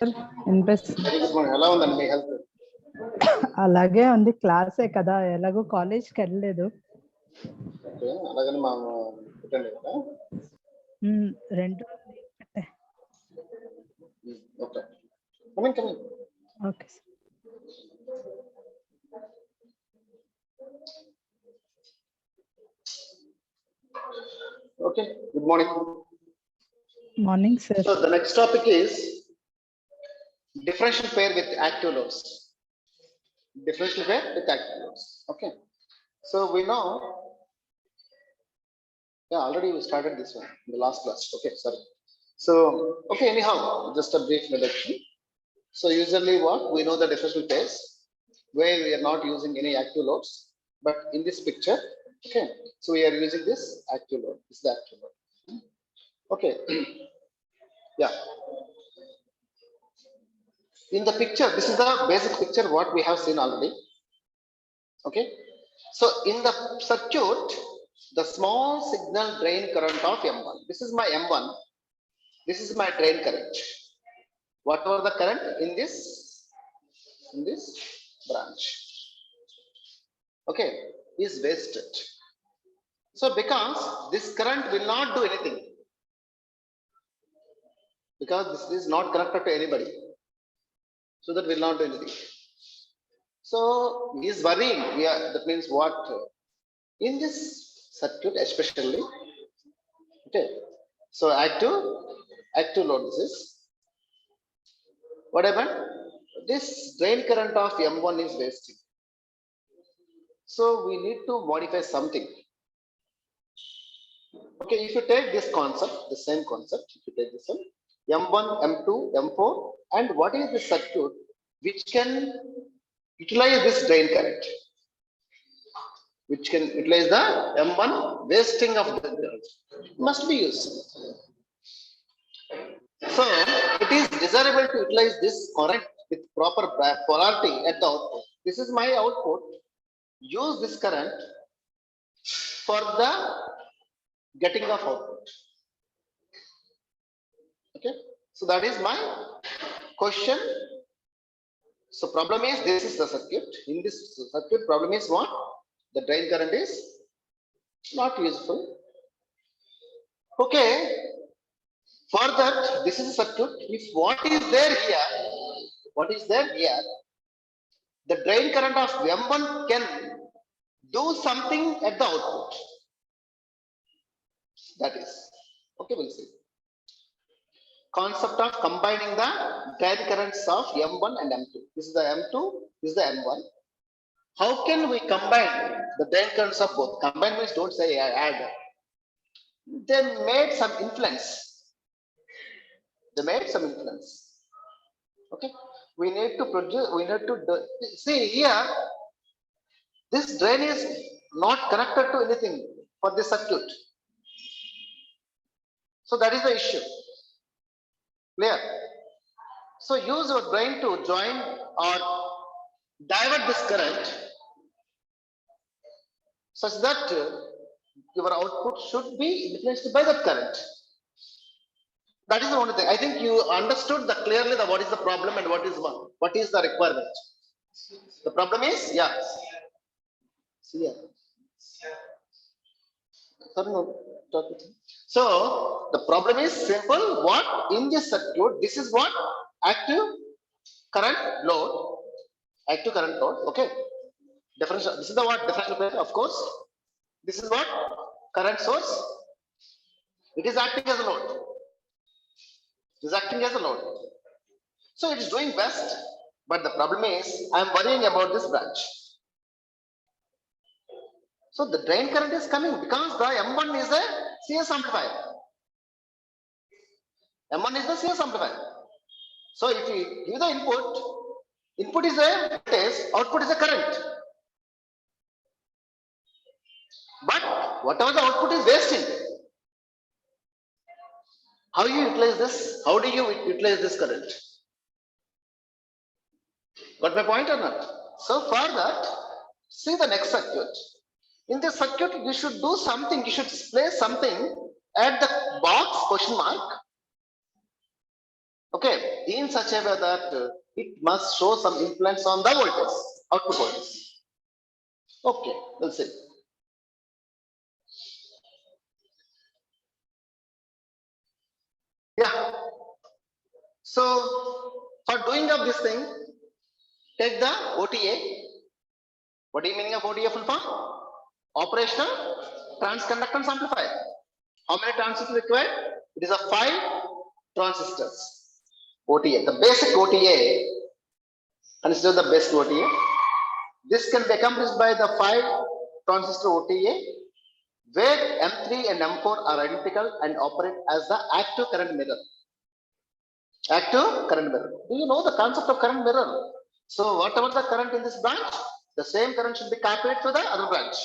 వినిపిస్తుంది. Very good morning. ఎలా ఉందండి మీ హెల్త్? అలాగే ఉంది, క్లాసే కదా, ఎలాగో కాలేజ్కి వెళ్ళలేదు. ఓకే, అలాగని మా పెట్టండి కదా. రెండు okay, coming coming. Okay sir. Okay, good morning. Morning sir. So the next topic is differential pair with active loads. Differential pair with active loads. Okay, so we know, yeah, already we started this one in the last class. Okay, sorry. So okay, anyhow, just a brief introduction. So usually what we know, the differential pairs where we are not using any active loads, but in this picture, okay, so we are using this active load. This is the active load. Okay. Yeah, in the picture, this is the basic picture what we have seen already. Okay, so in the circuit, the small signal drain current of M1, this is my M1, this is my drain current. Whatever the current in this branch, okay, is wasted. So because this current will not do anything, because this is not connected to anybody, so that will not do anything. So he is worrying. Yeah, that means what? In this circuit especially, okay, so active load, this is what happened. This drain current of M1 is wasting, so we need to modify something. Okay, if you take this concept, the same concept, if you take this one, M1, M2, M4, and what is the circuit which can utilize this drain current, which can utilize the M1 wasting of the current, must be used. So it is desirable to utilize this current with proper polarity at the output. This is my output. Use this current for the getting of output. Okay, so that is my question. So problem is, this is the circuit. In this circuit, problem is what? The drain current is not useful. Okay, for that, this is a circuit. If what is there here, the drain current of M1 can do something at the output. That is, okay, we'll see. Concept of combining the drain currents of M1 and M2. This is the M2, this is the M1. How can we combine the drain currents of both? Combine means don't say add. They made some influence. Okay, we need to produce, see here, this drain is not connected to anything for this circuit. So that is the issue. Clear? So use your drain to join or divert this current such that your output should be influenced by that current. That is the only thing. I think you understood clearly what is the problem and what is the requirement. The problem is, yeah. See, yeah. So the problem is simple. What in this circuit? This is what? Active current load. Okay. Differential. This is the what? Differential pair, of course. This is what? Current source. It is acting as a load. So it is doing best, but the problem is I am worrying about this branch. So the drain current is coming because the M1 is a CS amplifier. M1 is the CS amplifier. So if you give the input is a voltage, output is a current. But whatever the output is wasting. How you utilize this? How do you utilize this current? Got my point or not? So for that, see the next circuit. In this circuit, you should do something. You should place something at the box question mark. Okay, in such a way that it must show some influence on the voltage, output voltage. Okay, we'll see. Yeah. So for doing of this thing, take the OTA. What do you mean of OTA full form? Operational transconductance amplifier. How many transistors required? It is a 5 transistors. OTA, the basic OTA. Consider the basic OTA. This can be accomplished by the 5 transistor OTA, where M3 and M4 are identical and operate as the active current mirror. Active current mirror. Do you know the concept of current mirror? So whatever the current in this branch, the same current should be copied to the other branch.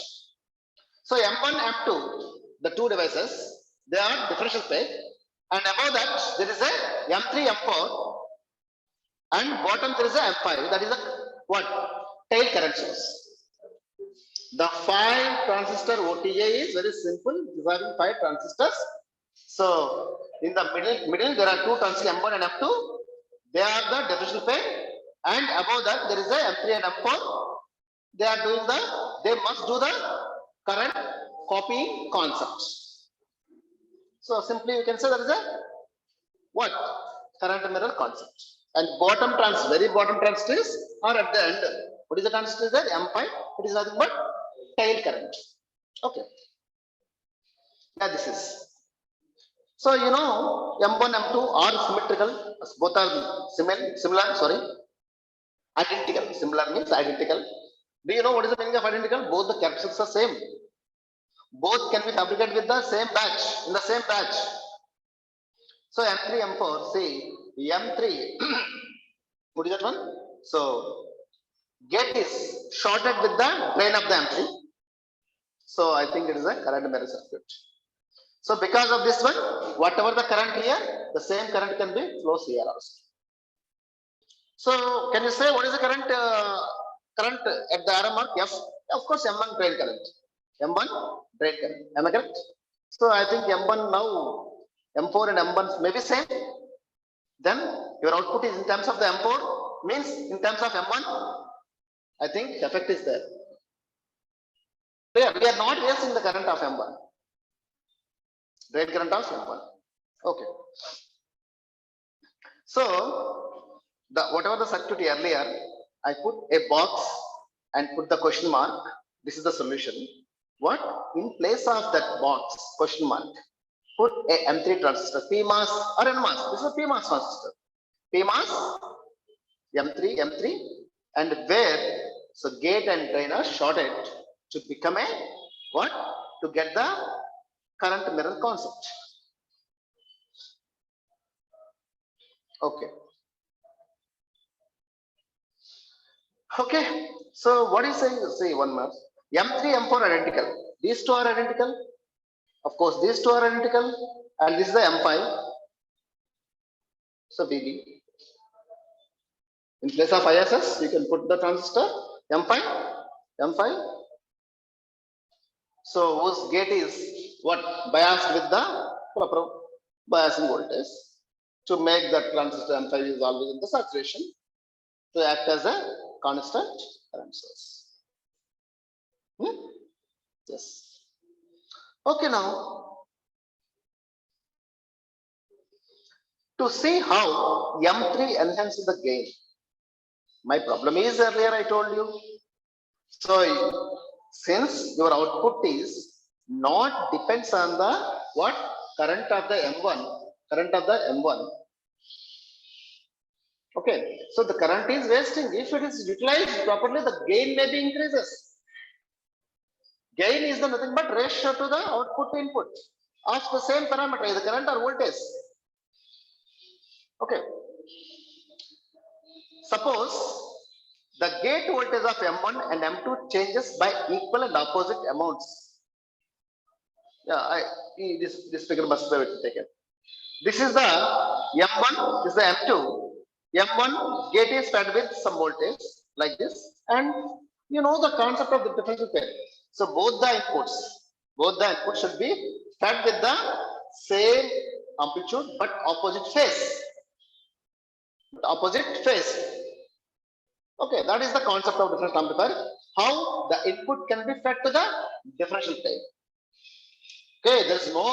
So M1, M2, the two devices, they are differential pair, and above that there is a M3, M4, and bottom there is a M5. That is a what? Tail current source. The 5 transistor OTA is very simple. These are 5 transistors. So in the middle there are 2 transistors M1 and M2. They are the differential pair, and above that there is a M3 and M4. They must do the current copying concept. So simply you can say there is a what? Current mirror concept. And bottom transistor, very bottom transistors are at the end. What is the transistor there? M5. It is nothing but tail current. Okay. Yeah, this is. So you know M1, M2 are symmetrical. Both are similar. Sorry, identical. Similar means identical. Do you know what is the meaning of identical? Both the capsules are same. Both can be fabricated with the same batch, in the same batch. So M3, M4, see M3, what is that one? So gate is shorted with the drain of the M3. So I think it is a current mirror circuit. So because of this one, whatever the current here, the same current can be flows here also. So can you say what is the current at the arrow mark? Yes, of course M1 drain current. M1 drain current. Am I correct? So I think M1 now, M4 and M1 may be same. Then your output is in terms of the M4 means in terms of M1. I think effect is there. Clear? We are not wasting the current of M1. Drain current of M1. Okay. So whatever the circuit earlier, I put a box and put the question mark. This is the solution. What? In place of that box, question mark, put a M3 transistor, PMOS or NMOS. This is a PMOS transistor. PMOS, M3, M3, and where so gate and drain are shorted to become a what? To get the current mirror concept. Okay. Okay. So what is saying? Say one more. M3, M4 identical. These two are identical. Of course, these two are identical, and this is the M5. So BB. In place of ISS, you can put the transistor M5. So whose gate is what? Biased with the proper biasing voltage to make that transistor M5 is always in the saturation to act as a constant current source. Yes. Okay, now to see how M3 enhances the gain. My problem is earlier I told you. So since your output is not depends on the what current of the M1, okay, so the current is wasting. If it is utilized properly, the gain may be increases. Gain is the nothing but ratio to the output to input of the same parameter, either current or voltage. Okay. Suppose the gate voltage of M1 and M2 changes by equal and opposite amounts. Yeah, this figure must be taken. This is the M1, this is the M2. M1 gate is fed with some voltage like this, and you know the concept of the differential pair. So both the inputs should be fed with the same amplitude but opposite phase. opposite phase. Okay, that is the concept of differential amplifier. How the input can be fed to the differential type. Okay, there is no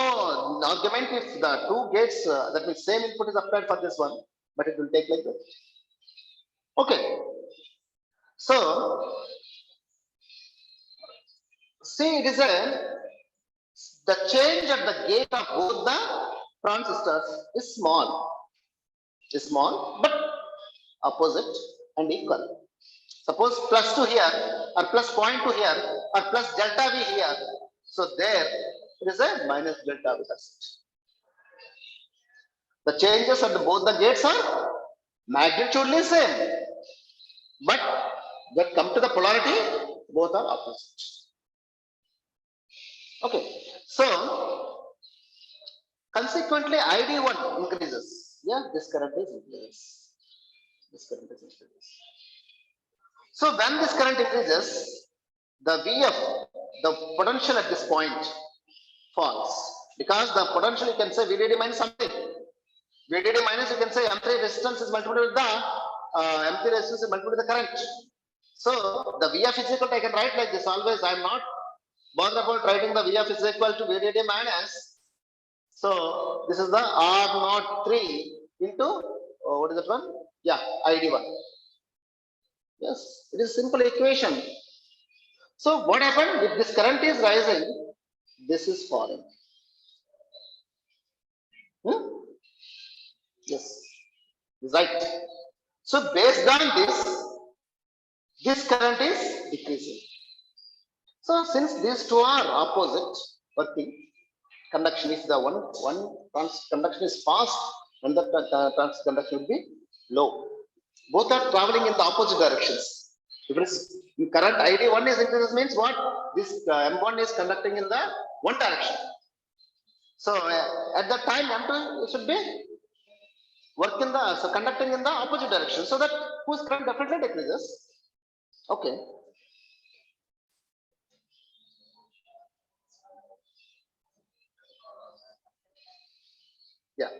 argument if the two gates, that means same input is applied for this one, but it will take like that. Okay, so see, it is the change at the gate of both the transistors is small, but opposite and equal. Suppose +2 here, or +0.2 here, or plus delta V here. So there it is a minus delta V. The changes at both the gates are magnitudely same, but when come to the polarity, both are opposite. Okay, so consequently ID1 increases. Yeah, this current is increases. This current is increases. So when this current increases, the VF, the potential at this point falls, because the potential you can say VDD minus something. VDD minus you can say M3 resistance is multiplied with the M3 resistance is multiplied with the current. So the VF is equal to, I can write like this always. I am not bothered about writing the VF is equal to VDD minus. So this is the R03 into what is that one? Yeah, ID1. Yes, it is simple equation. So what happened if this current is rising, this is falling. Yes, right. So based on this current is decreasing. So since these two are opposite working, conduction is the one conduction is fast and the conduction will be low. Both are traveling in the opposite directions. If it is current ID1 is increases means what? This M1 is conducting in the one direction. So at that time M2 should be conducting in the opposite direction, so that whose current definitely decreases. Okay. Yeah.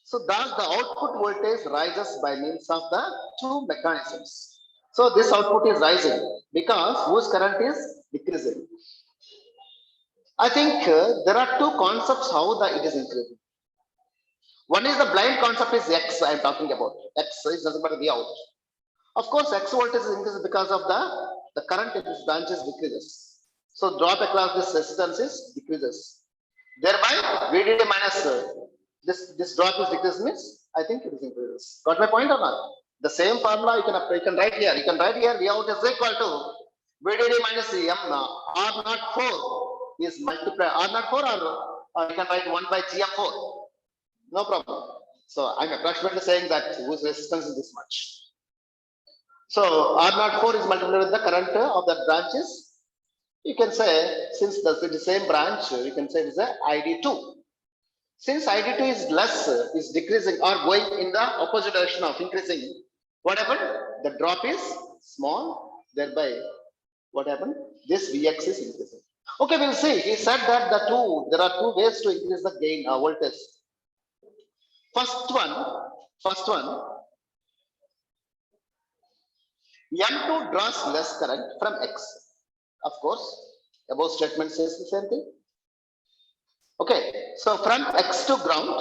So thus the output voltage rises by means of the two mechanisms. So this output is rising because whose current is decreasing. I think there are two concepts how it is increasing. One is the blind concept is X I am talking about. X is nothing but the out. Of course, X voltage is increased because of the current in this branch is decreases. So drop across this resistance is decreases. Thereby VDD minus this drop is decreased means I think it is increases. Got my point or not? The same formula you can write here. You can write here V out is equal to VDD minus M R04 is multiplied R04 or you can write 1 by GM4. No problem. So I'm approximately saying that whose resistance is this much. So R04 is multiplied with the current of that branches. You can say, since the same branch, you can say it is a ID2. Since ID2 is less, is decreasing or going in the opposite direction of increasing, what happened? The drop is small, thereby what happened? This Vx is increasing. Okay, we'll see. He said that there are two ways to increase the gain voltage. First one, M2 draws less current from X. Of course, above statement says the same thing. Okay, so from X to ground,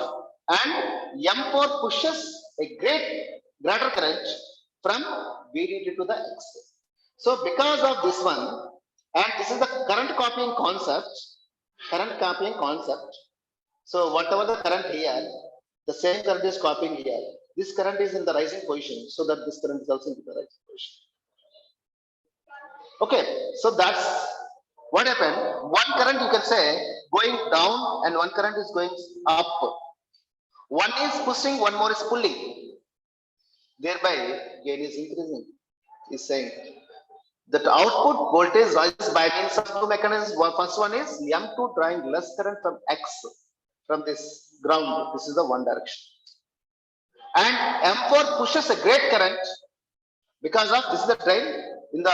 and M4 pushes a greater current from VDD to the X. So because of this one, and this is the current copying concept. So whatever the current here, the same current is copying here. This current is in the rising position, so that this current is also in the rising position. Okay, so that's what happened. One current you can say going down and one current is going up. One is pushing, one more is pulling. Thereby gain is increasing. Is saying that output voltage rises by means of two mechanisms. First one is M2 drawing less current from X, from this ground. This is the one direction. And M4 pushes a great current because of this is the drain. In the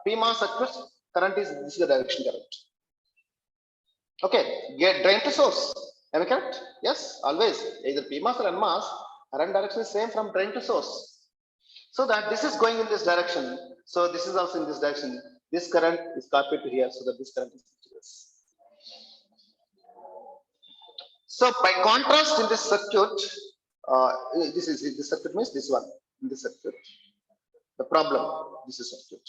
PMOS circuit, current is this is the direction current. Okay, get drain to source. Am I correct? Yes, always either PMOS or NMOS. Current direction is same from drain to source. So that this is going in this direction. So this is also in this direction. This current is copied to here, so that this current is to this. So by contrast, in this circuit, this circuit means this one. In this circuit, the problem. This is circuit.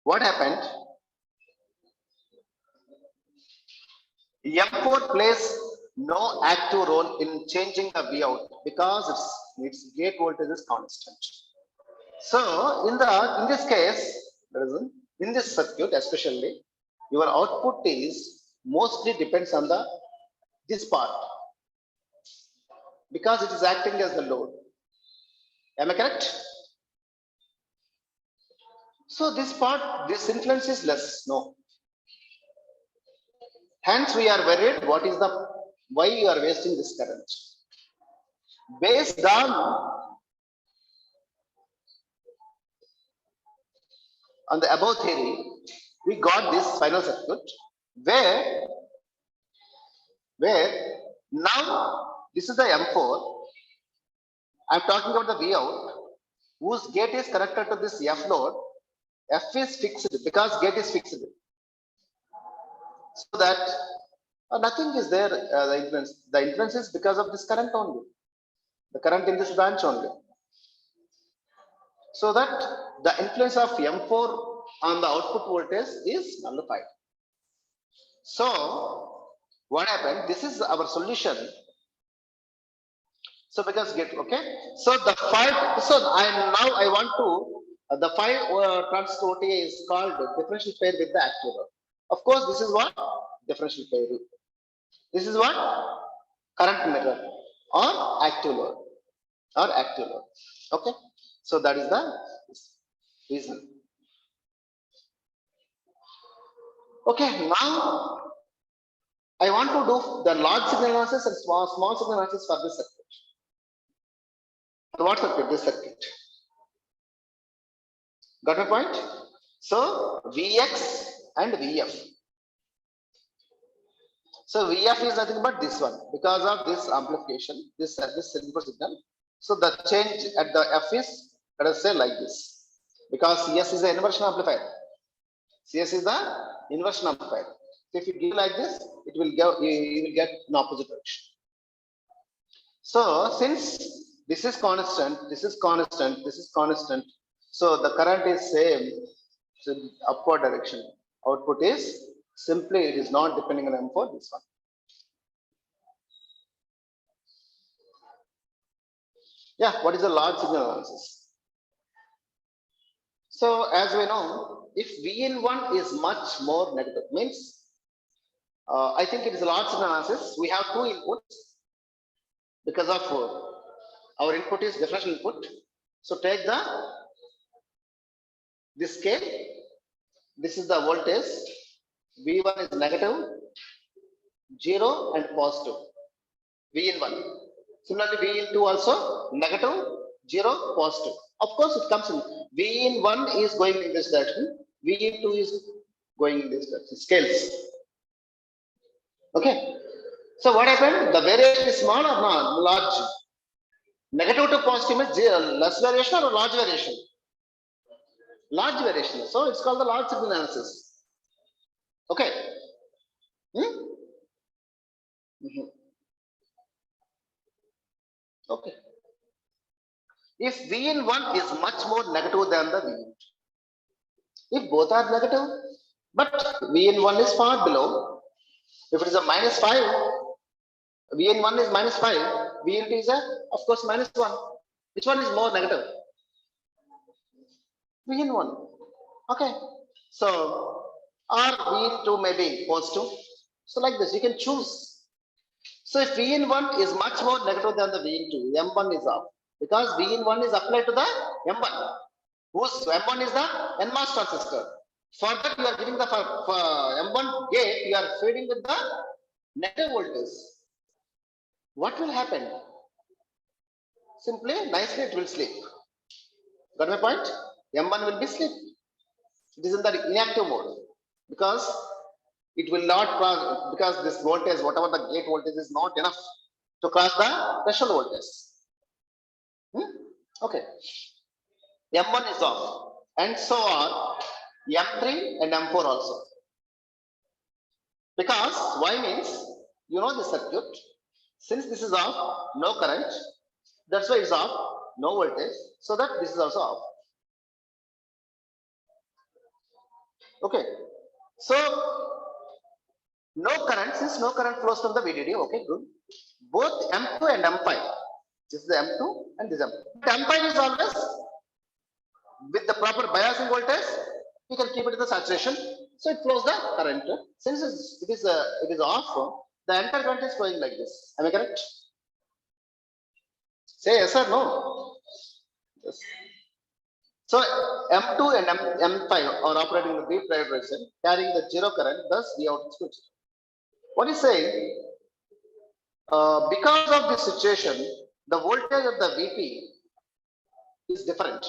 What happened? M4 plays no active role in changing the V out because its gate voltage is constant. So in this case, in this circuit especially, your output is mostly depends on this part because it is acting as the load. Am I correct? So this part, this influence is less. No. Hence, we are worried. Why you are wasting this current? Based on the above theory, we got this final circuit where now this is the M4. I'm talking about the V out, whose gate is connected to this F load. F is fixed because gate is fixed. So that nothing is there, the influence. The influence is because of this current only. The current in this branch only. So that the influence of M4 on the output voltage is nullified. So what happened? This is our solution. So because get okay. So the 5. So I want to the 5 transistor OTA is called differential pair with the active load. Of course, this is what differential pair. This is what current mirror or active load Okay. So that is the reason. Okay. Now I want to do the large signal analysis and small signal analysis for this circuit. What circuit? This circuit. Got my point? So Vx and Vf. So Vf is nothing but this one because of this amplification, this input signal. So the change at the F is, let us say, like this, because Cs is the inversion amplifier. Cs is the inversion amplifier. So if you give like this, it will go, you will get an opposite direction. So since this is constant, this is constant, this is constant. So the current is same, so upward direction. Output is simply, it is not depending on M4, this one. Yeah, what is the large signal analysis? So as we know, if Vn1 is much more negative, means I think it is a large signal analysis. We have 2 inputs because of our input is differential input. So take this scale. This is the voltage. V1 is negative, 0 and positive. Vn1. Similarly, Vn2 also negative, 0, positive. Of course, it comes in. Vn1 is going in this direction. Vn2 is going in this direction. Scales. Okay. So what happened? The variation is small or not? Large. Negative to positive is less variation or large variation? Large variation. So it's called the large signal analysis. Okay. Okay. If Vn1 is much more negative than the Vn2, if both are negative, but Vn1 is far below, if it is a -5, Vn1 is -5, Vn2 is of course -1. Which one is more negative? Vn1. Okay. So, or Vn2 may be positive. So like this, you can choose. So if Vn1 is much more negative than the Vn2, M1 is off. Because Vn1 is applied to the M1. Whose M1 is the NMOS transistor. For that, you are giving the for M1 gate, you are feeding with the negative voltage. What will happen? Simply, nicely it will sleep. Got my point? M1 will be sleep. It is in the inactive mode because it will not cross, because this voltage, whatever the gate voltage, is not enough to cross the threshold voltage. Okay. M1 is off, and so are M3 and M4 also. Because why means, you know the circuit, since this is off, no current, that's why it's off, no voltage, so that this is also off. Okay, so no current, since no current flows from the VDD, okay, good. Both M2 and M5, this is the M2 and this M5. But M5 is always with the proper biasing voltage, you can keep it in the saturation, so it flows the current. Since it is off, the entire current is flowing like this. Am I correct? Say yes or no. Yes. So M2 and M5 are operating in the deep direction, carrying the zero current, thus the output is zero. What is saying? Because of this situation, the voltage of the VP is different.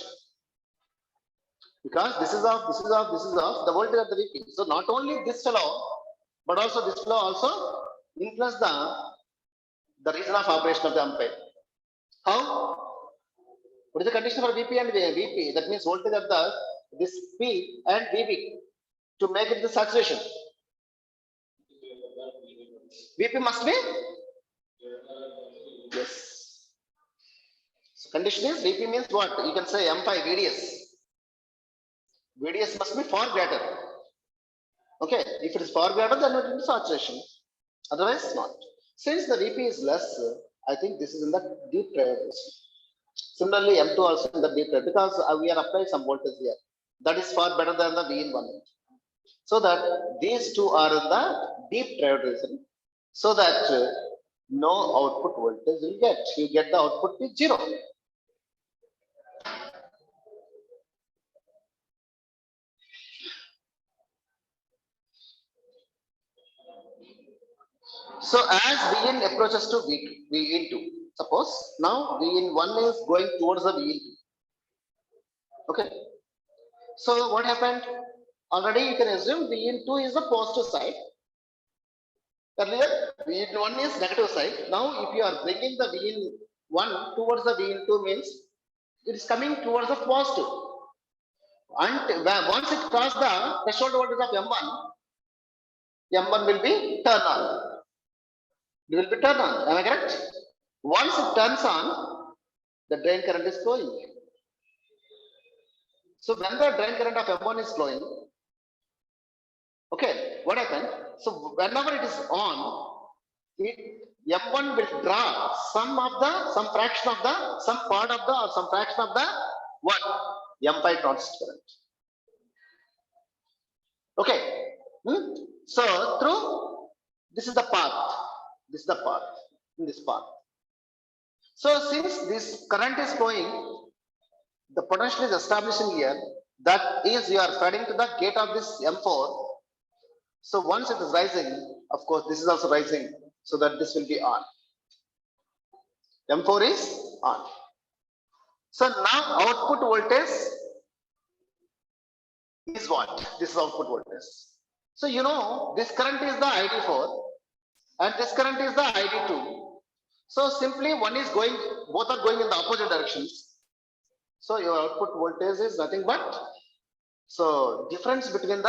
Because this is off, this is off, this is off, the voltage of the VP. So not only this fellow, but also this flow also influence the reason of operation of the ampere. How? What is the condition for VP and VP? That means voltage of this P and VP to make it the saturation. VP must be? Yes. So condition is VP means what? You can say M5 VDS. VDS must be far greater. Okay, if it is far greater, then it will be saturation. Otherwise, not. Since the VP is less, I think this is in the deep prioritization. Similarly, M2 also in the deep prioritization, because we are applying some voltage here. That is far better than the V in 1. So that these two are in the deep prioritization, so that no output voltage will get. You get the output is 0. So as Vn approaches to Vn2, suppose now Vn1 is going towards the Vn2. Okay. So what happened? Already you can assume Vn2 is the positive side. Earlier Vn1 is negative side. Now if you are bringing the Vn1 towards the Vn2 means it is coming towards the positive. And once it crosses the threshold voltage of M1, M1 will be turned on. It will be turned on. Am I correct? Once it turns on, the drain current is flowing. So when the drain current of M1 is flowing, okay, what happened? So whenever it is on, M1 will draw some fraction of the what? M5 transistor current. Okay. So through this is the path. This is the path in this path. So since this current is flowing, the potential is establishing here. That is, you are feeding to the gate of this M4. So once it is rising, of course, this is also rising, so that this will be on. M4 is on. So now output voltage is what? This is output voltage. So you know this current is the ID4 and this current is the ID2. So simply one is going, both are going in the opposite directions. So your output voltage is nothing but, so difference between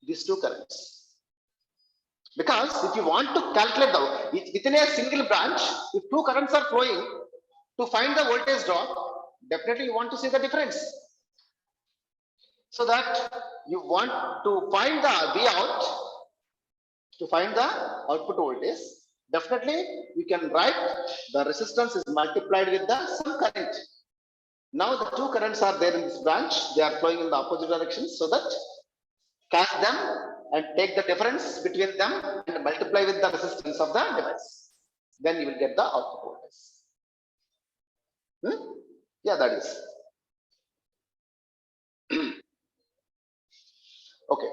these two currents. Because if you want to calculate within a single branch, if two currents are flowing, to find the voltage drop, definitely you want to see the difference. So that you want to find the V out, to find the output voltage, definitely you can write the resistance is multiplied with the some current. Now the two currents are there in this branch, they are flowing in the opposite direction, so that catch them and take the difference between them and multiply with the resistance of the device. Then you will get the output voltage. Yeah, that is. Okay.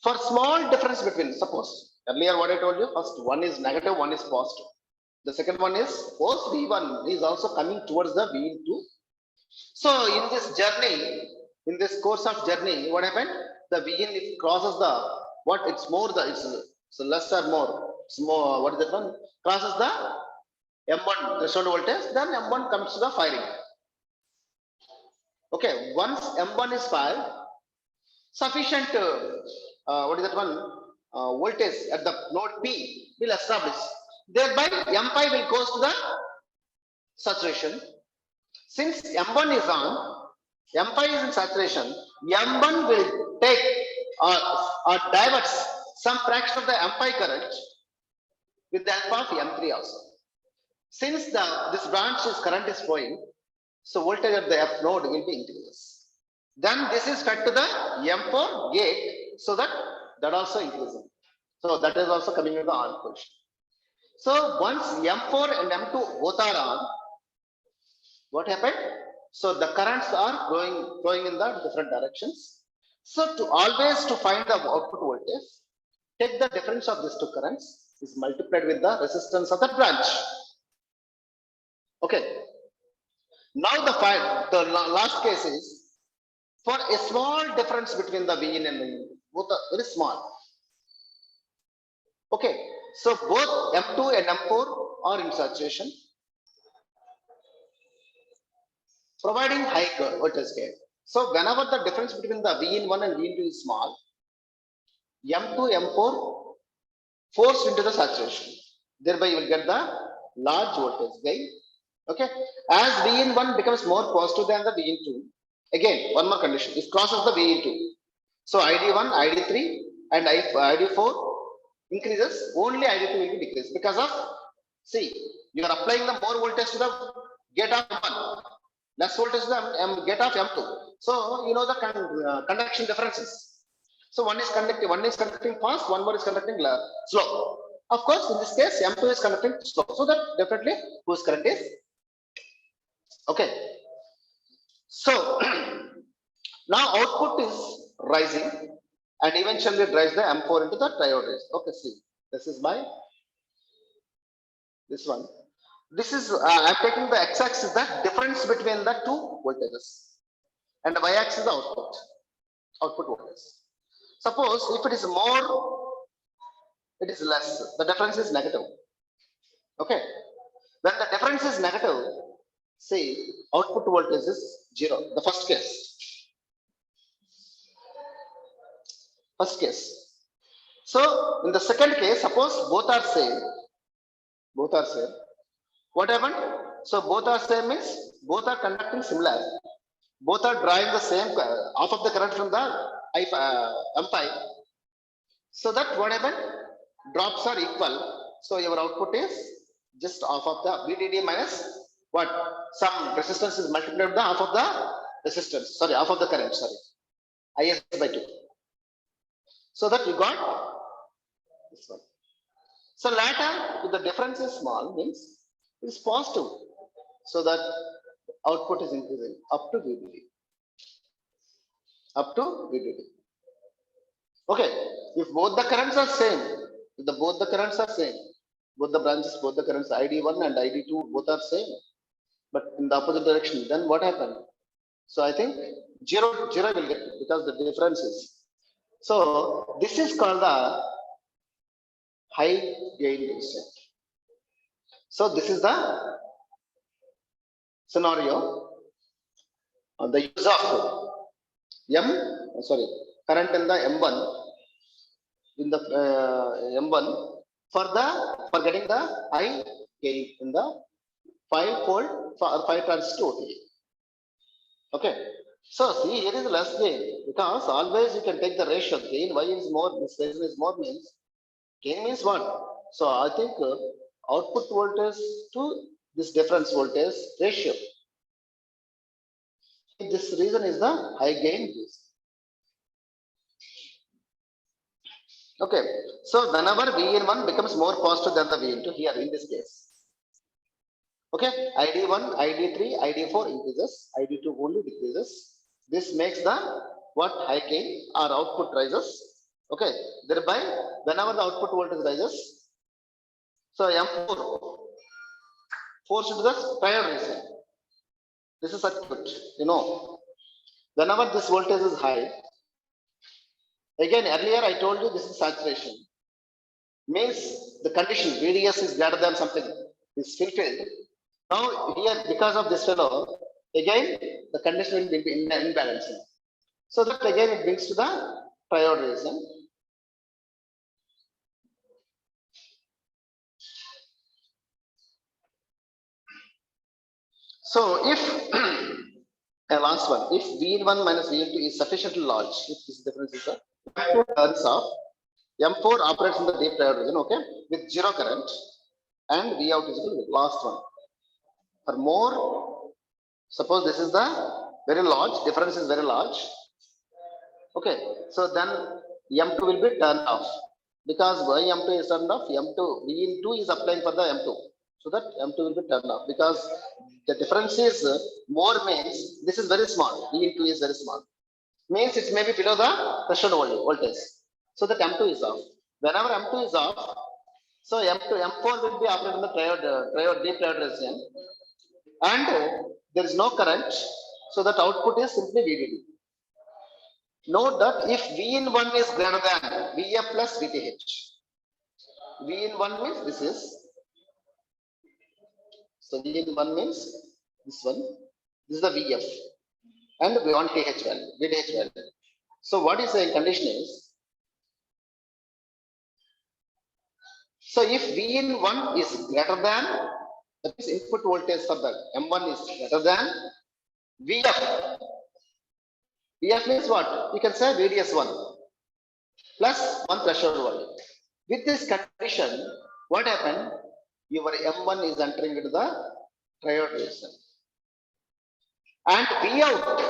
For small difference between, suppose earlier what I told you, first one is negative, one is positive. The second one is suppose V1 is also coming towards the V2. So in this journey, in this course of journey, what happened? The Vn, it crosses the what? It's more it's less or more. small, what is that one? Crosses the M1 threshold voltage, then M1 comes to the firing. Okay, once M1 is fired, sufficient, what is that one? Voltage at the node P will establish. Thereby, M5 will goes to the saturation. Since M1 is on, M5 is in saturation, M1 will take or diverts some fraction of the M5 current with the help of M3 also. Since this branch is current is flowing, so voltage at the F node will be increases. Then this is fed to the M4 gate, so that also increasing. So that is also coming in the on position. So once M4 and M2 both are on, what happened? So the currents are flowing in the different directions. So to always to find the output voltage, take the difference of these two currents is multiplied with the resistance of that branch. Okay. Now the last case is for a small difference between the V in and V in, both are very small. Okay. So both M2 and M4 are in saturation, providing high voltage gain. So whenever the difference between the V in 1 and V in 2 is small, M2, M4 forced into the saturation. Thereby you will get the large voltage gain. Okay. As V in 1 becomes more positive than the V in 2, again, one more condition, it crosses the V in 2. So ID1, ID3 and ID4 increases, only ID2 will be decreased because of, see, you are applying the more voltage to the gate of M1, less voltage to the gate of M2. So, you know the conduction differences. So one is conducting fast, one more is conducting slow. Of course, in this case, M2 is conducting slow. So that definitely whose current is okay. So now output is rising and eventually it drives the M4 into the triode race. Okay, see, this is my this one. This is I'm taking the x-axis, the difference between the two voltages, and the y-axis is the output voltage. Suppose if it is more, it is less, the difference is negative. Okay, when the difference is negative, say output voltage is 0, the first case. So in the second case, suppose both are same. What happened? So both are same means both are conducting similar. Both are drawing the same half of the current from the M5. So that what happened? Drops are equal. So your output is just half of the VDD minus what? Some resistance is multiplied with the half of the resistance. Sorry, half of the current. Sorry, IS by 2. So that you got this one. So later, if the difference is small, means it is positive. So that output is increasing up to VDD. Okay, if both the currents are same, both the branches, both the currents ID1 and ID2 both are same, but in the opposite direction, then what happened? So I think 0 will get because the difference is. So this is called the high gain resistor. So this is the scenario on the use of current in the M1 M1 for getting the high gain in the 5-fold 5 transistor OTA. Okay. So see, here is less gain because always you can take the ratio. Gain Y is more, this ratio is more means gain means 1. So I think output voltage to this difference voltage ratio. This reason is the high gain. Okay. So whenever V in 1 becomes more positive than the V in 2 here in this case. Okay, ID1, ID3, ID4 increases, ID2 only decreases. This makes the what high gain or output rises. Okay, thereby whenever the output voltage rises, so M4 forced into the triode region. This is circuit, you know. Whenever this voltage is high, again earlier I told you this is saturation. means the condition VDS is greater than something is fulfilled. Now here, because of this fellow, again the condition will be imbalancing. So that again it brings to the triode region. So if a last one, if V1 minus V2 is sufficiently large, if this difference is the turns off, M4 operates in the deep triode region, okay, with zero current, and V out is equal to the last one. For more, suppose this is the very large, difference is very large. Okay, so then M2 will be turned off. Because why M2 is turned off? M2, V2 is applying for the M2. So that M2 will be turned off because the difference is more means this is very small. V2 is very small. Means it may be below the threshold voltage. So that M2 is off. Whenever M2 is off, so M2, M4 will be operating in the triode, deep triode region. And there is no current. So that output is simply VDD. Note that if V in 1 is greater than VF plus VTH. V in 1 means this is. So V in 1 means this one. This is the VF. And we want TH value, VTH value. So what is the condition is? So if V in 1 is greater than, that is input voltage for the M1 is greater than VF. VF means what? You can say VDS1 plus 1 threshold value. With this condition, what happened? Your M1 is entering into the triode region. And V out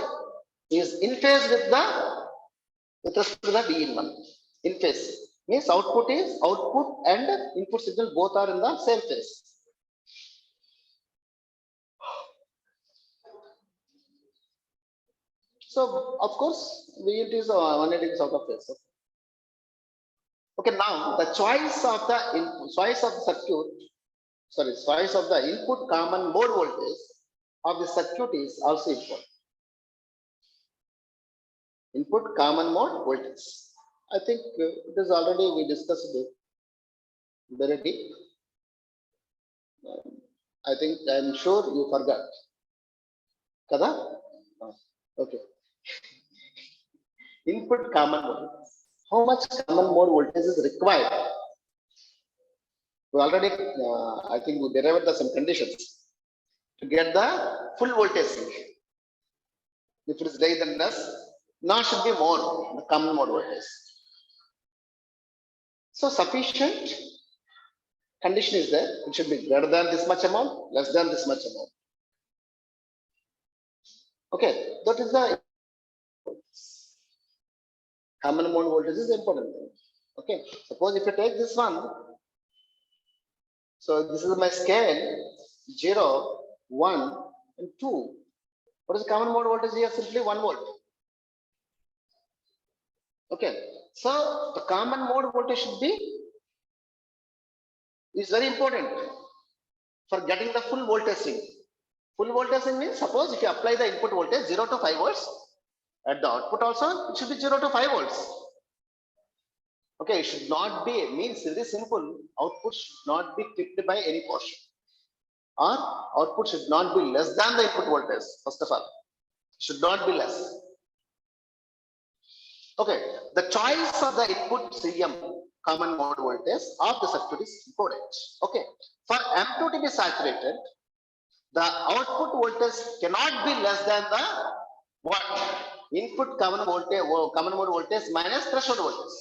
is in phase with respect to the V in 1. In phase means output and input signal both are in the same phase. So of course, it is 180 is out of phase. Okay, now the choice of the circuit, choice of the input common mode voltage of the circuit is also important. Input common mode voltage. I think it is already we discussed it very deep. I think I am sure you forgot. Kada? Okay. Input common mode. How much common mode voltage is required? We already, I think we derived some conditions to get the full voltage. If it is less than less, now should be more the common mode voltage. So sufficient condition is there. It should be greater than this much amount, less than this much amount. Okay, that is the common mode voltage is important thing. Okay, suppose if you take this one, so this is my scale 0, 1, and 2. What is common mode voltage here? Simply 1 volt. Okay, so the common mode voltage should be is very important for getting the full voltage swing. Full voltage swing means suppose if you apply the input voltage 0 to 5 volts, at the output also it should be 0 to 5 volts. Okay, it should not be, means very simple, output should not be clipped by any portion, or output should not be less than the input voltage. First of all, should not be less. Okay, the choice of the input CM common mode voltage of the circuit is important. Okay, for M2 to be saturated, the output voltage cannot be less than the what? Input common mode voltage minus threshold voltage.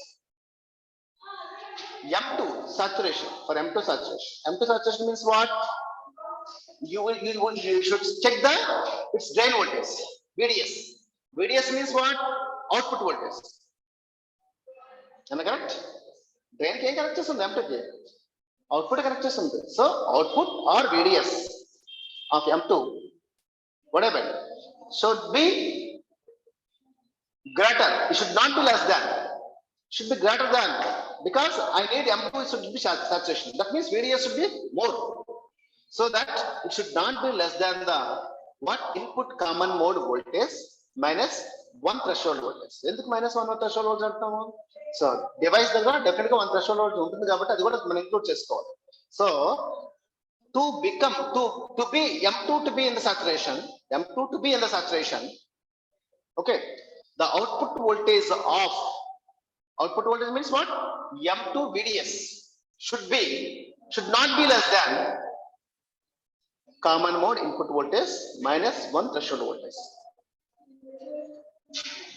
M2 saturation, for M2 saturation. M2 saturation means what? You should check its drain voltage, VDS. VDS means what? Output voltage. Am I correct? Drain ki correct chestundi M2 ki. Output correct chestundi. So output or VDS of M2, whatever, should be greater. It should not be less than. Should be greater than. Because I need M2 should be saturation. That means VDS should be more. So that it should not be less than the what? Input common mode voltage minus 1 threshold voltage. ఎందుకు -1 threshold voltage అంటాము? So device దగ్గర definite గా 1 threshold voltage ఉంటుంది కాబట్టి అది కూడా మనం include చేసుకోవాలి. So to become to be M2 to be in the saturation, M2 to be in the saturation, okay, the output voltage means what? M2 VDS should not be less than common mode input voltage minus 1 threshold voltage.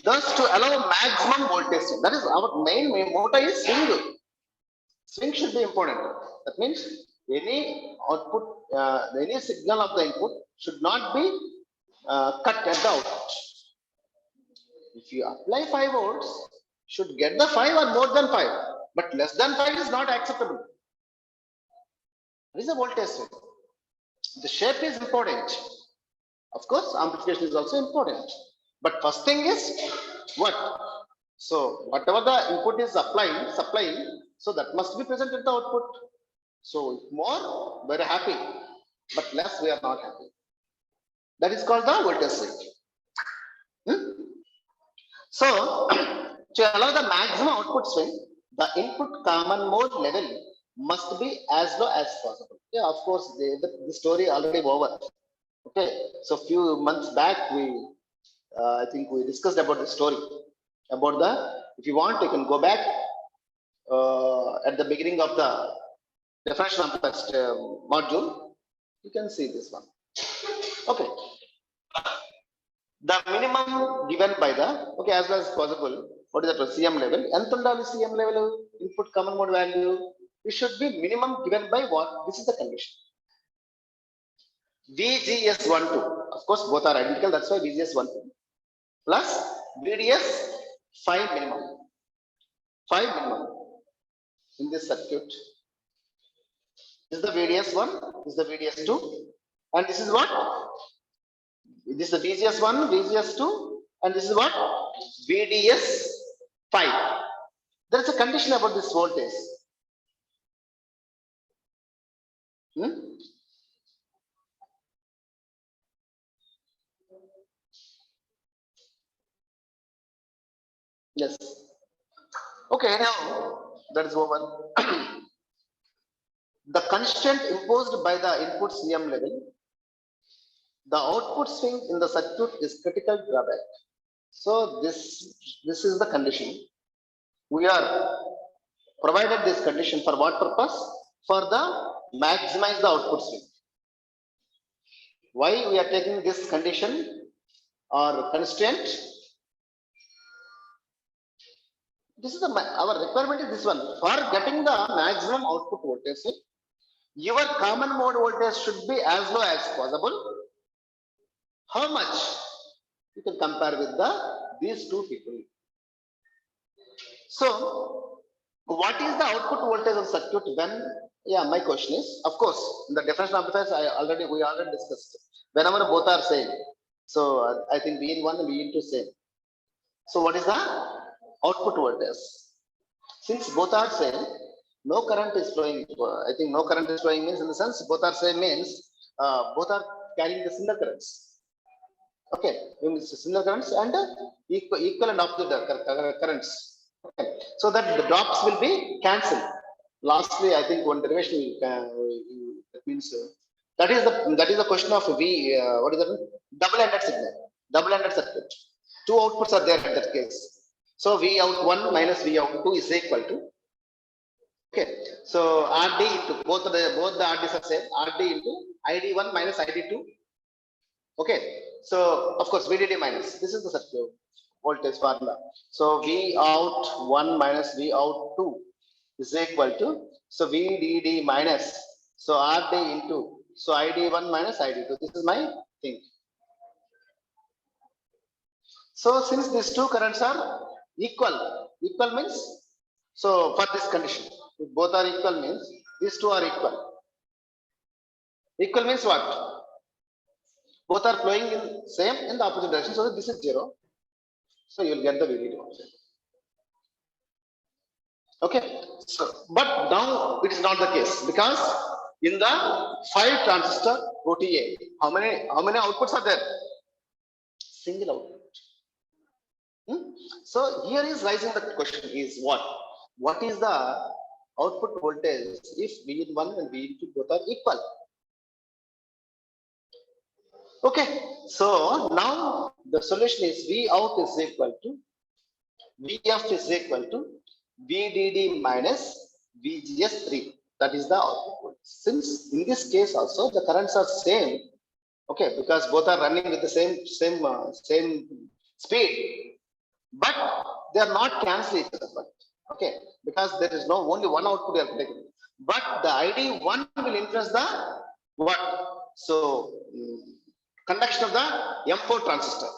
Thus, to allow maximum voltage, that is our main motto is swing. Swing should be important. That means any output, any signal of the input should not be cut at the output. If you apply 5 volts, should get the 5 or more than 5, but less than 5 is not acceptable. This is a voltage swing. The shape is important. Of course, amplification is also important. But first thing is what? So whatever the input is supplying, so that must be present in the output. So more, very happy, but less, we are not happy. That is called the voltage swing. So to allow the maximum output swing, the input common mode level must be as low as possible. Yeah, of course, the story already over. Okay, so few months back I think we discussed about the story about the, if you want you can go back at the beginning of the definition of the module, you can see this one. Okay, the minimum given by the, okay, as low as possible, what is the CM level? Entundali CM level input common mode value, it should be minimum given by what? This is the condition. VGS12, of course both are identical, that's why VGS12 plus VDS 5 minimum in this circuit. This is the VDS1, this is the VDS2, and this is what? This is the VGS1, VGS2, and this is what? VDS5. There is a condition about this voltage. Yes. Okay, now that is over. The constraint imposed by the input CM level, the output swing in the circuit is critical drawback. So this is the condition. We are provided this condition for what purpose? For the maximize the output swing. Why we are taking this condition or constraint? This is our requirement is this one. For getting the maximum output voltage, your common mode voltage should be as low as possible. How much? You can compare with these two people. So what is the output voltage of circuit when? Yeah, my question is, of course, in the differential amplifiers we already discussed. Whenever both are same, so I think VN1 and VN2 same. So what is the output voltage? Since both are same, no current is flowing. I think no current is flowing means, in the sense both are same means both are carrying the similar currents. Okay, means similar currents and equal and opposite currents. Okay. So that the drops will be cancelled. Lastly, I think one derivation that means that is the question of what is that? Double-ended signal, double-ended circuit. Two outputs are there in that case. So Vout1 minus Vout2 is equal to, okay, so RD into both the RDs are same, RD into ID1 minus ID2. Okay, so of course VDD minus, this is the circuit voltage formula. So Vout1 minus Vout2 is equal to, so VDD minus, so RD into, so ID1 minus ID2. This is my thing. So since these two currents are equal means, so for this condition, if both are equal means these two are equal. Equal means what? Both are flowing in same in the opposite direction, so this is 0. So you will get the VDD also. Okay, so but now it is not the case, because in the 5 transistor OTA, how many outputs are there? Single output. So here is rising the question is what? What is the output voltage if V1 and V2 both are equal? Okay, so now the solution is V out is equal to Vf is equal to VDD minus VGS3. That is the output. Since in this case also the currents are same, okay, because both are running with the same speed, but they are not canceling each other. But okay, because there is no only one output they are taking. But the ID1 will influence the what? So conduction of the M4 transistor.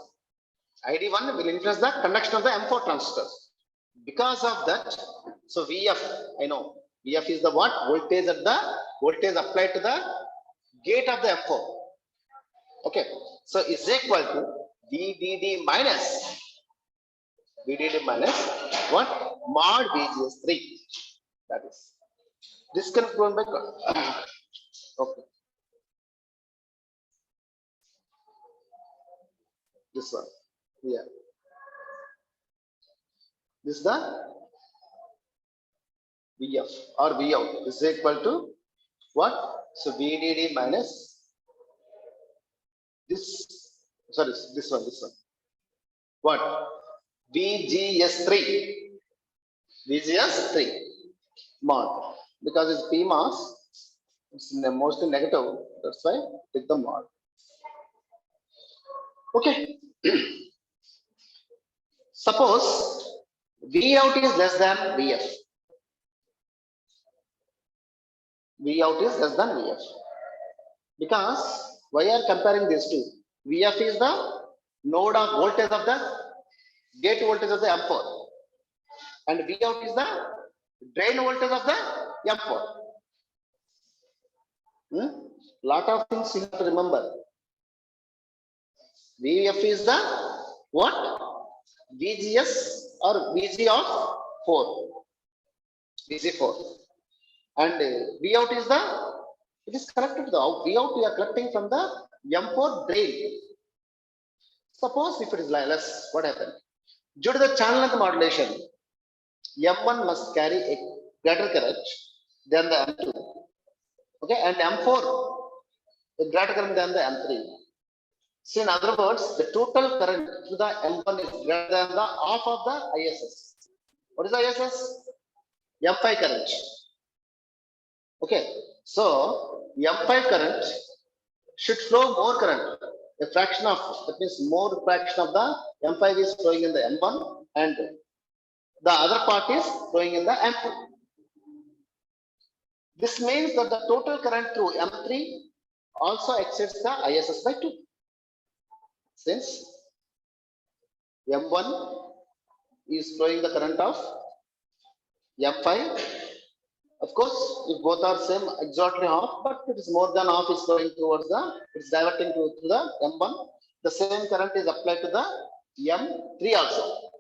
ID1 will influence the conduction of the M4 transistors. Because of that, so VF, I know, VF is the what? Voltage applied to the gate of the M4. Okay, so is equal to VDD minus what? Mod VGS3. That is. This can be proven by okay. This one. Yeah. This is the VF or V out is equal to what? So VDD minus this, sorry, this one. What? VGS3 mod, because it's PMOS, it's mostly negative, that's why take the mod. Okay. Suppose V out is less than VF. V out is less than VF. Because why are comparing these two? VF is the node of voltage of the gate voltage of the M4. And V out is the drain voltage of the M4. Lot of things you have to remember. VF is the what? VGS or VG of 4. VG4. And V out is the, it is connected to the V out we are collecting from the M4 drain. Suppose if it is less, what happened? Due to the channel length modulation, M1 must carry a greater current than the M2. Okay, and M4 a greater current than the M3. So in other words, the total current to the M1 is greater than the half of the ISS. What is the ISS? M5 current. Okay, so M5 current should flow more current. A fraction of, that means more fraction of the M5 is flowing in the M1 and the other part is flowing in the M2. This means that the total current through M3 also exceeds the ISS by 2. Since M1 is flowing the current of M5, of course, if both are same, exactly half, but it is more than half is flowing towards the, it's diverting to the M1. The same current is applied to the M3 also.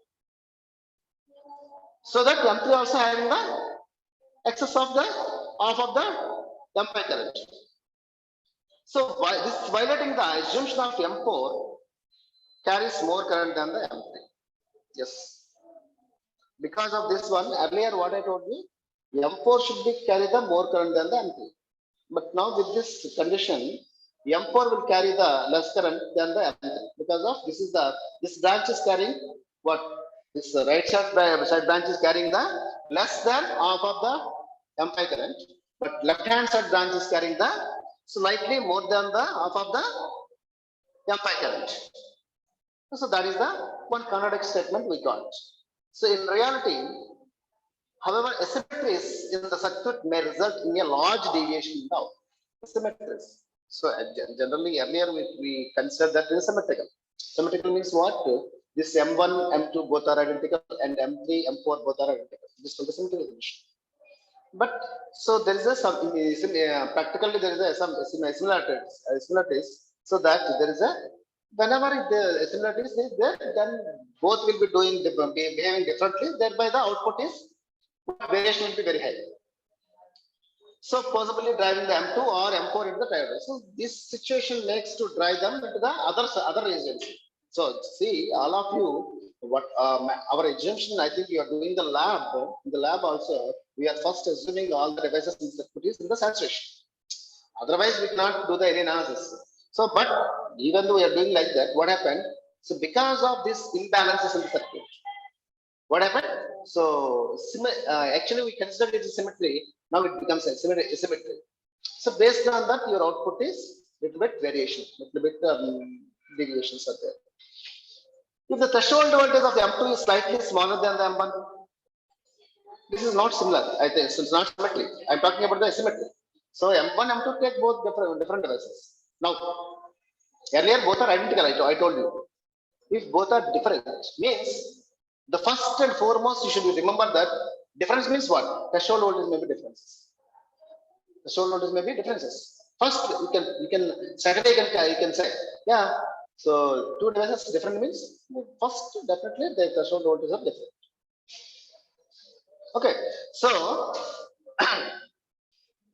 So that M3 also having the excess of the half of the M5 current. So by this violating the assumption of M4 carries more current than the M3. Yes. Because of this one, earlier what I told you, M4 should be carry the more current than the M3. But now with this condition, M4 will carry the less current than the M3 because of this branch is carrying what? This right side branch is carrying the less than half of the M5 current, but left hand side branch is carrying the slightly more than the half of the M5 current. So that is the one contradiction statement we got. So in reality, however, asymmetries in the circuit may result in a large deviation in the asymmetries. So generally earlier we considered that is symmetrical. Symmetrical means what? This M1, M2 both are identical and M3, M4 both are identical. This is the symmetrical condition. But so there is a some practically there is a some similarities. So that there is a whenever the similarities is there, then both will be doing behaving differently. Thereby the output is variation will be very high. So possibly driving the M2 or M4 into the driver. So this situation makes to drive them into the other regions. So see, all of you what our assumption, I think you are doing the lab. In the lab also, we are first assuming all the devices in circuit is in the saturation. Otherwise, we cannot do the any analysis. So, but even though we are doing like that, what happened? So, because of this imbalances in the circuit, what happened? So, actually, we consider it as symmetry. Now it becomes a symmetry. So, based on that, your output is little bit variation, little bit deviations are there. If the threshold voltage of the M2 is slightly smaller than the M1, this is not similar. I think so it's not symmetry. I'm talking about the asymmetry. So M1, M2 take both different devices. Now, earlier both are identical. I told you. If both are different, means the first and foremost you should remember that difference means what? Threshold voltage may be differences. Threshold voltage may be differences. First, you can secondly you can say, yeah. So two devices different means first definitely the threshold voltage are different. Okay, so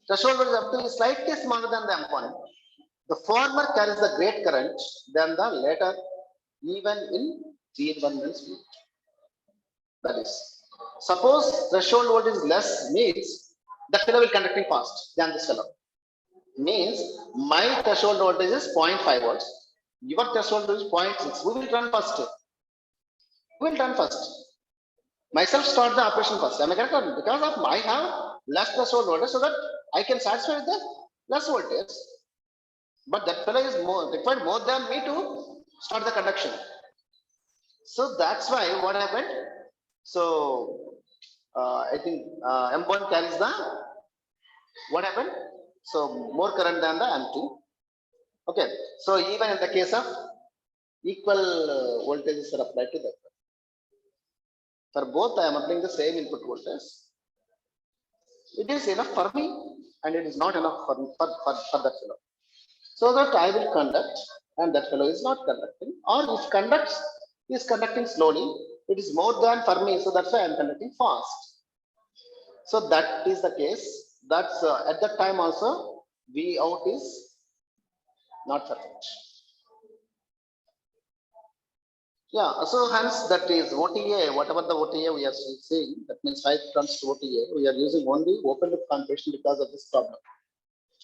threshold voltage M2 is slightly smaller than the M1. The former carries the great current than the latter, even in 3-in-1 speed. That is, suppose threshold voltage is less, means that fellow will conducting fast than this fellow. Means my threshold voltage is 0.5 volts. Your threshold voltage is 0.6. Who will run first? Who will run first? Myself start the operation first. Am I correct? Because of I have less threshold voltage, so that I can satisfy with the less voltage. But that fellow is required more than me to start the conduction. So that's why what happened. So I think M1 carries the what happened. So more current than the M2. Okay. So even in the case of equal voltages are applied to that. For both, I am applying the same input voltage. It is enough for me, and it is not enough for that fellow. So that I will conduct, and that fellow is not conducting, or if conducts is conducting slowly, it is more than for me, so that's why I am conducting fast. So that is the case. That's at that time also V out is not perfect. Yeah, so hence that is OTA, whatever the OTA we are saying, that means 5 turns to OTA, we are using only open loop configuration because of this problem.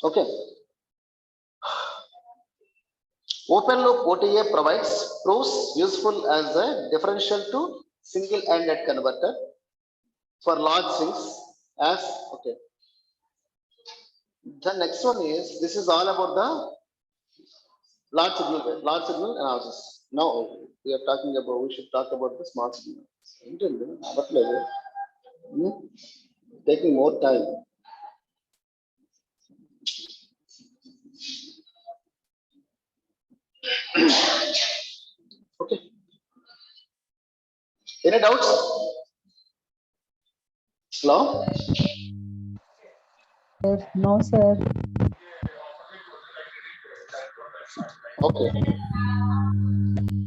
Okay. Open loop OTA proves useful as a differential to single AND converter for large swings as okay. The next one is, this is all about the large signal analysis. Now we are talking about, we should talk about the small signal. Taking more time. Okay. Any doubts? Hello? No, sir. Okay.